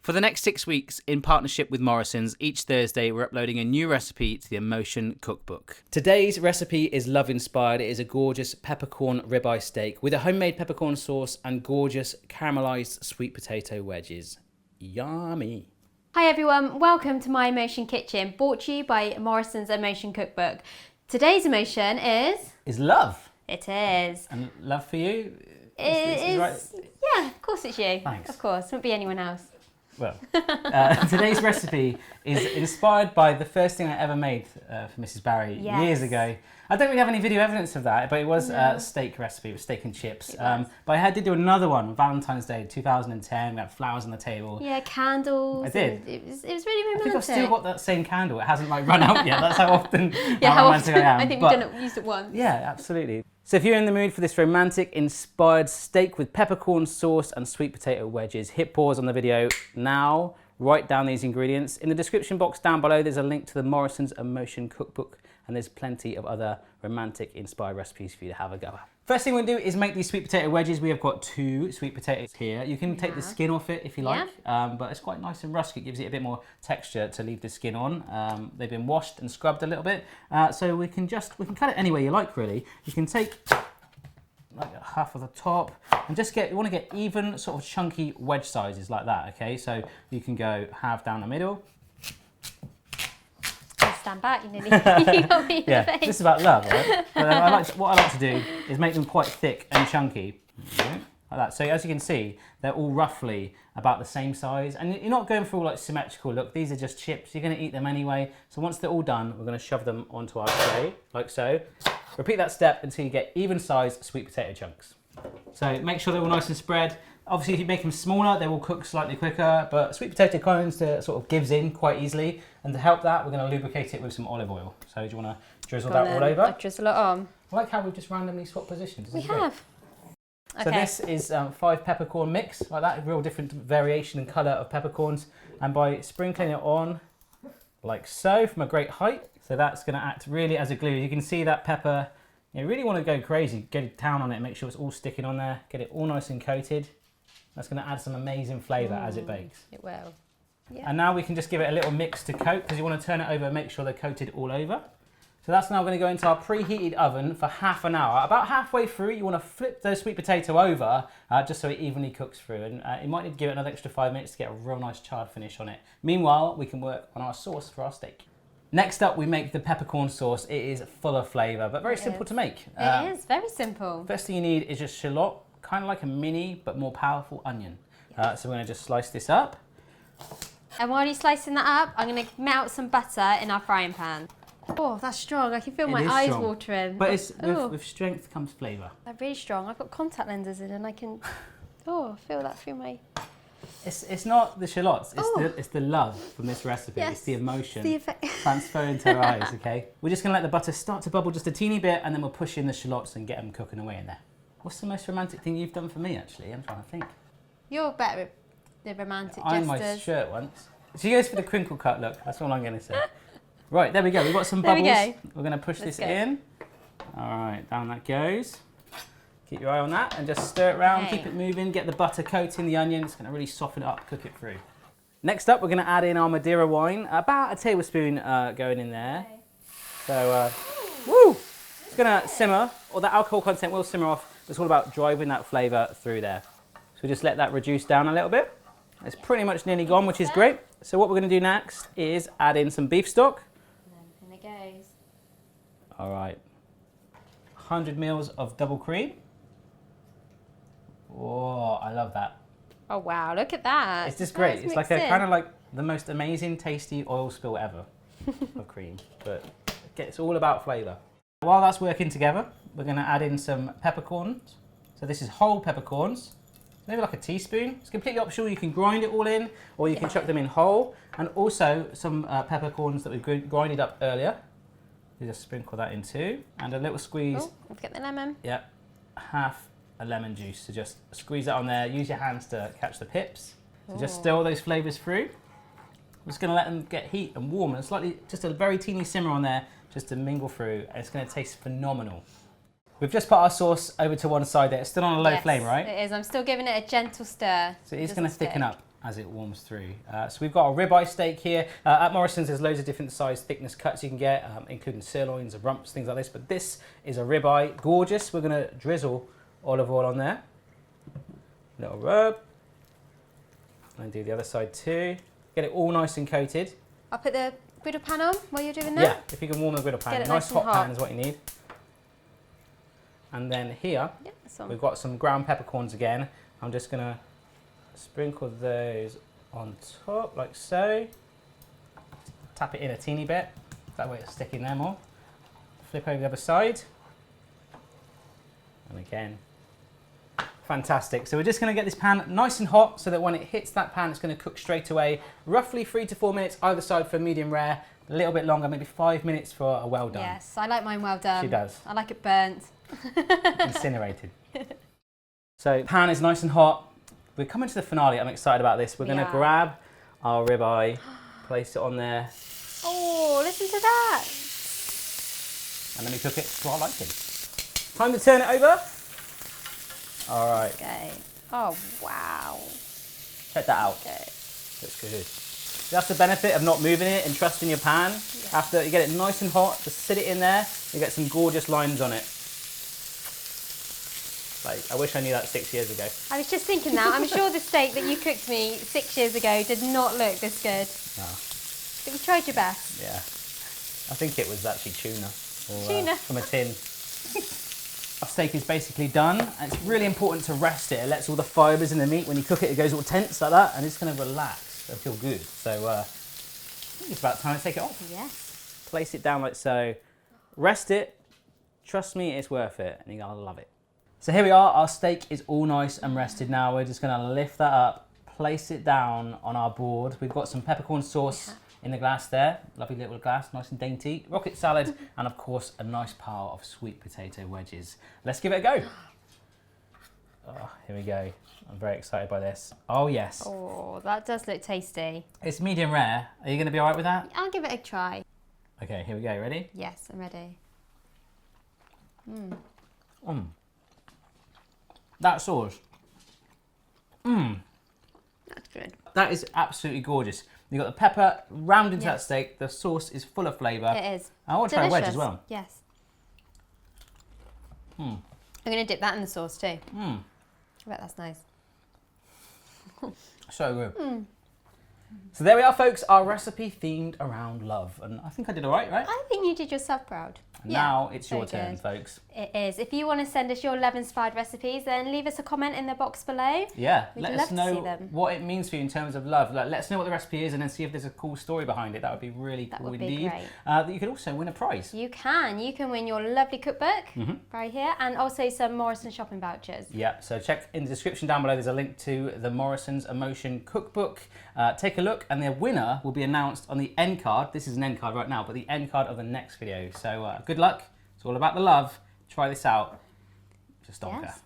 For the next 6 weeks, in partnership with Morrisons, each Thursday we're uploading a new recipe to the Emotion Cookbook. Today's recipe is love-inspired. It is a gorgeous peppercorn ribeye steak with a homemade peppercorn sauce and gorgeous caramelised sweet potato wedges. Yummy! Hi everyone, welcome to my Emotion Kitchen, brought to you by Morrisons Emotion Cookbook. Today's emotion is love. It is. And love for you? Is right? Yeah, of course it's you. Thanks. Of course, wouldn't be anyone else. Well, today's recipe is inspired by the first thing I ever made for Mrs. Barry years ago. I don't really have any video evidence of that, but it was a steak recipe. It was steak and chips. But I did do another one on Valentine's Day 2010. We had flowers on the table. Yeah, candles. I did. It was really romantic. I think I've still got that same candle. It hasn't run out yet. That's how often how romantic often? I am. I think we've used it once. Yeah, absolutely. So if you're in the mood for this romantic inspired steak with peppercorn sauce and sweet potato wedges, hit pause on the video now, write down these ingredients. In the description box down below there's a link to the Morrisons Emotion Cookbook, and there's plenty of other romantic inspired recipes for you to have a go at. First thing we'll do is make these sweet potato wedges. We have got 2 sweet potatoes here. You can take the skin off it if you like, but it's quite nice and rustic. It gives it a bit more texture to leave the skin on. They've been washed and scrubbed a little bit, so we can cut it any way you like really. You can take like half of the top and just you want to get even sort of chunky wedge sizes like that, okay? So you can go half down the middle. Stand back, you got me in the face. This is about love, right? But what I like to do is make them quite thick and chunky, like that. So as you can see, they're all roughly about the same size, and you're not going for all like symmetrical look. These are just chips. You're going to eat them anyway. So once they're all done, we're going to shove them onto our tray, like so. Repeat that step until you get even sized sweet potato chunks. So make sure they're all nice and spread. Obviously, if you make them smaller, they will cook slightly quicker, but sweet potato tends to sort of gives in quite easily. And to help that, we're going to lubricate it with some olive oil. So do you want to drizzle that all over? I'll drizzle it on. I like how we've just randomly swapped positions. We have. So this is 5 peppercorn mix, like that, a real different variation and colour of peppercorns. And by sprinkling it on, like so, from a great height, so that's going to act really as a glue. You can see that pepper, you really want to go crazy, get it down on it, make sure it's all sticking on there, get it all nice and coated. That's going to add some amazing flavour as it bakes. It will. Yeah. And now we can just give it a little mix to coat, because you want to turn it over and make sure they're coated all over. So that's now going to go into our preheated oven for half an hour. About halfway through, you want to flip the sweet potato over just so it evenly cooks through. And you might need to give it another extra 5 minutes to get a real nice charred finish on it. Meanwhile, we can work on our sauce for our steak. Next up, we make the peppercorn sauce. It is full of flavour, but very simple to make. It is very simple. First thing you need is just shallot, kind of like a mini but more powerful onion. So we're going to just slice this up. And while you're slicing that up, I'm going to melt some butter in our frying pan. Oh, that's strong. I can feel my eyes watering. But with strength comes flavour. They're really strong. I've got contact lenses in and I can feel that through my... It's not the shallots, it's the love from this recipe. Yes, it's the emotion the effect. transferring to our eyes, okay? We're just going to let the butter start to bubble just a teeny bit, and then we'll push in the shallots and get them cooking away in there. What's the most romantic thing you've done for me, actually? I'm trying to think. You're better at the romantic gestures. I ironed my shirt once. She goes for the crinkle cut look, that's all I'm going to say. Right, there we go. We've got some bubbles. We're going to push this in. All right, down that goes. Keep your eye on that and just stir it around, keep it moving, get the butter coating the onion. It's going to really soften it up, cook it through. Next up, we're going to add in our Madeira wine, about a tablespoon going in there. So, it's going to simmer, or the alcohol content will simmer off. It's all about driving that flavour through there. So just let that reduce down a little bit. It's pretty much nearly gone, which is great. So what we're going to do next is add in some beef stock. And it goes. All right. 100 mils of double cream. Oh, I love that. Oh wow, look at that. It's just great. It's like kind of like the most amazing, tasty oil spill ever of cream. But it's all about flavour. While that's working together, we're going to add in some peppercorns. So this is whole peppercorns, maybe like a teaspoon. It's completely optional. You can grind it all in, or you can chuck them in whole. And also some peppercorns that we've grinded up earlier. You just sprinkle that in too, and a little squeeze. Oh, don't forget the lemon. Yep, half a lemon juice. So just squeeze that on there. Use your hands to catch the pips. So just stir all those flavours through. I'm just going to let them get heat and warm, and just a very teeny simmer on there, just to mingle through, and it's going to taste phenomenal. We've just put our sauce over to one side there. It's still on a low flame, right? It is. I'm still giving it a gentle stir. So it's going to thicken up. as it warms through. So we've got a ribeye steak here. At Morrisons, there's loads of different size thickness cuts you can get, including sirloins, rumps, things like this. But this is a ribeye, gorgeous. We're gonna drizzle olive oil on there. Little rub. And do the other side too. Get it all nice and coated. I'll put the griddle pan on while you're doing that. Yeah, if you can warm the griddle pan. Get it Nice nice and hot pan hot. is what you need. And then here, Yeah, we've got some ground peppercorns again. I'm just gonna sprinkle those on top, like so. Tap it in a teeny bit. That way it's sticking there more. Flip over the other side. And again. Fantastic. So we're just gonna get this pan nice and hot so that when it hits that pan, it's gonna cook straight away. Roughly 3 to 4 minutes either side for medium rare. A little bit longer, maybe 5 minutes for a well done. Yes, I like mine well done. She does. I like it burnt. Incinerated. So pan is nice and hot. We're coming to the finale. I'm excited about this. We're going to grab our ribeye, place it on there. Oh, listen to that. And then we cook it to our liking. Time to turn it over. All right. Okay. Oh, wow. Check that out. Okay. Looks good. That's the benefit of not moving it and trusting your pan. Yeah. After you get it nice and hot, just sit it in there. You get some gorgeous lines on it. Like, I wish I knew that 6 years ago. I was just thinking that. I'm sure the steak that you cooked me 6 years ago did not look this good. No. But you tried your best. Yeah. I think it was actually tuna. Or, Tuna. from a tin. Our steak is basically done. And it's really important to rest it. It lets all the fibres in the meat. When you cook it, it goes all tense like that. And it's going to relax and feel good. So I think it's about time to take it off. Yes. Place it down like so. Rest it. Trust me, it's worth it. And you're going to love it. So here we are, our steak is all nice and rested now. We're just gonna lift that up, place it down on our board. We've got some peppercorn sauce in the glass there. Lovely little glass, nice and dainty. Rocket salad, and of course, a nice pile of sweet potato wedges. Let's give it a go. Oh, here we go. I'm very excited by this. Oh yes. Oh, that does look tasty. It's medium rare. Are you gonna be all right with that? I'll give it a try. Okay, here we go, ready? Yes, I'm ready. That sauce. That's good. That is absolutely gorgeous. You've got the pepper rammed into that Yes. steak. The sauce is full of flavour. It is. I want to try a wedge as Delicious. well. Yes. I'm going to dip that in the sauce too. I bet that's nice. So good. So there we are, folks. Our recipe themed around love. And I think I did all right, right? I think you did yourself proud. Now it's your very turn, good. folks. It is. If you want to send us your love-inspired recipes, then leave us a comment in the box below. Yeah, We'd let love us to know see them. what it means for you in terms of love. Like, let us know what the recipe is and then see if there's a cool story behind it. That would be really That cool would be indeed. great. That you could also win a prize. You can. You can win your lovely cookbook right here, and also some Morrisons shopping vouchers. Yeah, so check in the description down below. There's a link to the Morrisons Emotion Cookbook. Take a look, and the winner will be announced on the end card. This is an end card right now, but the end card of the next video. So good luck. It's all about the love. Try this out. Just stonker. Yes.